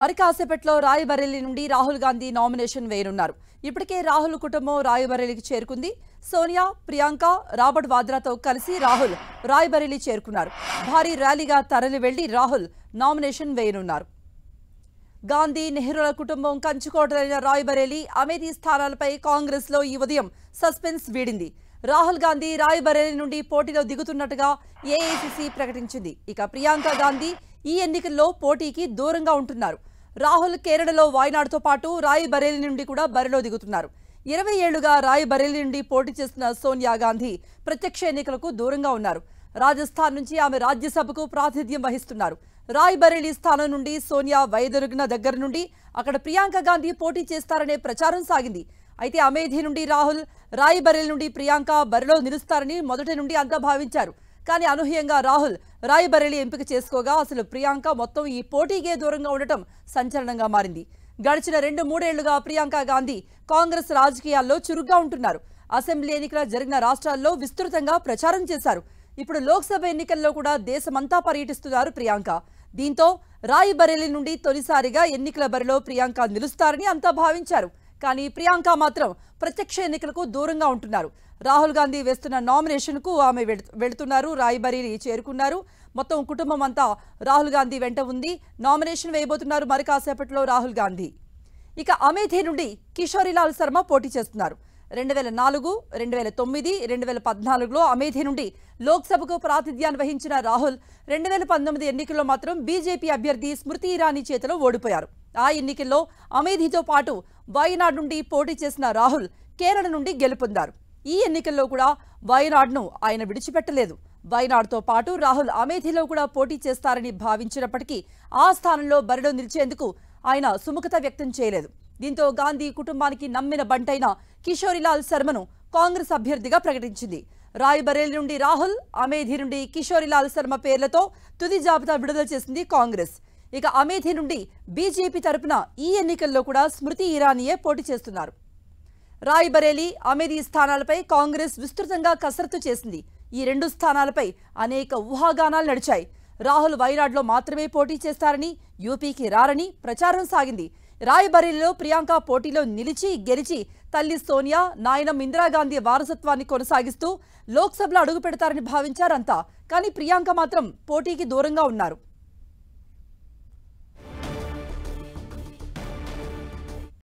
మరి కాసేపట్లో రాయబరేలీ నుండి రాహుల్ గాంధీ నామినేషన్ వేయనున్నారు. ఇప్పటికే రాహుల్ కుటుంబం రాయబరేలీకి చేరుకుంది. సోనియా, ప్రియాంక, రాబర్ట్ వాద్రాతో కలిసి రాహుల్ రాయబరేలీ చేరుకున్నారు. భారీ ర్యాలీగా తరలి వెళ్లి రాహుల్ నామినేషన్ వేయనున్నారు. గాంధీ, నెహ్రూల కుటుంబం కంచుకోటలైన రాయబరేలీ, అమేథీ స్థానాలపై కాంగ్రెస్ లో ఈ ఉదయం సస్పెన్స్ వీడింది. రాహుల్ గాంధీ రాయబరేలీ నుండి పోటీలో దిగుతున్నట్టుగా ఏఐసీసీ ప్రకటించింది. ఇక ప్రియాంక గాంధీ ఈ ఎన్నికల్లో పోటీకి దూరంగా ఉంటున్నారు. రాహుల్ కేరళలో వాయనాడ్తో పాటు రాయబరేలీ నుండి కూడా బరిలో దిగుతున్నారు. 20 ఏళ్లుగా రాయబరేలీ నుండి పోటీ చేస్తున్న సోనియా గాంధీ ప్రత్యక్ష ఎన్నికలకు దూరంగా ఉన్నారు. రాజస్థాన్ నుంచి ఆమె రాజ్యసభకు ప్రాతినిధ్యం వహిస్తున్నారు. రాయబరేలీ స్థానం నుండి సోనియా వైదొలిగిన దగ్గర నుండి అక్కడ ప్రియాంక గాంధీ పోటీ చేస్తారనే ప్రచారం సాగింది. అయితే అమేథీ నుండి రాహుల్, రాయబరేలీ నుండి ప్రియాంక బరిలో నిలుస్తారని మొదటి నుండి అంతా భావించారు. కానీ అనూహ్యంగా రాహుల్ రాయబరేలీ ఎంపిక చేసుకోగా అసలు ప్రియాంక మొత్తం ఈ పోటీకే దూరంగా ఉండటం సంచలనంగా మారింది. గడిచిన 2-3 ఏళ్లుగా ప్రియాంక గాంధీ కాంగ్రెస్ రాజకీయాల్లో చురుగ్గా ఉంటున్నారు. అసెంబ్లీ ఎన్నికల జరిగిన రాష్ట్రాల్లో విస్తృతంగా ప్రచారం చేశారు. ఇప్పుడు లోక్సభ ఎన్నికల్లో కూడా దేశమంతా పర్యటిస్తున్నారు ప్రియాంక. దీంతో రాయబరేలీ నుండి తొలిసారిగా ఎన్నికల బరిలో ప్రియాంక నిలుస్తారని అంతా భావించారు. కానీ ప్రియాంక మాత్రం ప్రత్యక్ష ఎన్నికలకు దూరంగా ఉంటున్నారు. రాహుల్ గాంధీ వేస్తున్న నామినేషన్ కు ఆమె వెళుతున్నారు. రాయబరేలీ చేరుకున్నారు. మొత్తం కుటుంబం అంతా రాహుల్ గాంధీ వెంట ఉంది. నామినేషన్ వేయబోతున్నారు మరి కాసేపట్లో రాహుల్ గాంధీ. ఇక అమేథీ నుండి కిషోరీలాల్ శర్మ పోటీ చేస్తున్నారు. 2004, 2009, 2014లో అమేథీ నుండి లోక్సభకు ప్రాతినిధ్యాన్ని వహించిన రాహుల్ 2019 ఎన్నికల్లో మాత్రం బీజేపీ అభ్యర్థి స్మృతి ఇరానీ చేతిలో ఓడిపోయారు. ఆ ఎన్నికల్లో అమేథీతో పాటు వాయనాడ్ నుండి పోటీ చేసిన రాహుల్ కేరళ నుండి గెలుపొందారు. ఈ ఎన్నికల్లో కూడా వాయనాడ్ను ఆయన విడిచిపెట్టలేదు. వాయనాడ్తో పాటు రాహుల్ అమేథీలో కూడా పోటీ చేస్తారని భావించినప్పటికీ ఆ స్థానంలో బరిలో నిలిచేందుకు ఆయన సుముఖత వ్యక్తం చేయలేదు. దీంతో గాంధీ కుటుంబానికి నమ్మిన బంటైన కిషోరీలాల్ శర్మను కాంగ్రెస్ అభ్యర్థిగా ప్రకటించింది. రాయబరేలీ నుండి రాహుల్, అమేథీ నుండి కిషోరీలాల్ శర్మ పేర్లతో తుది జాబితా విడుదల చేసింది కాంగ్రెస్. ఇక అమేథీ నుండి బీజేపీ తరపున ఈ ఎన్నికల్లో కూడా స్మృతి ఇరానీయే పోటీ చేస్తున్నారు. రాయబరేలీ, అమేథీ స్థానాలపై కాంగ్రెస్ విస్తృతంగా కసరత్తు చేసింది. ఈ 2 స్థానాలపై అనేక ఊహాగానాలు నడిచాయి. రాహుల్ వైనాడ్లో మాత్రమే పోటీ చేస్తారని, యూపీకి రారని ప్రచారం సాగింది. రాయబరేలీలో ప్రియాంక పోటీలో నిలిచి గెలిచి తల్లి సోనియా, నాయనమ్మ ఇందిరాగాంధీ వారసత్వాన్ని కొనసాగిస్తూ లోక్సభలో అడుగు పెడతారని భావించారంతా. కానీ ప్రియాంక మాత్రం పోటీకి దూరంగా ఉన్నారు.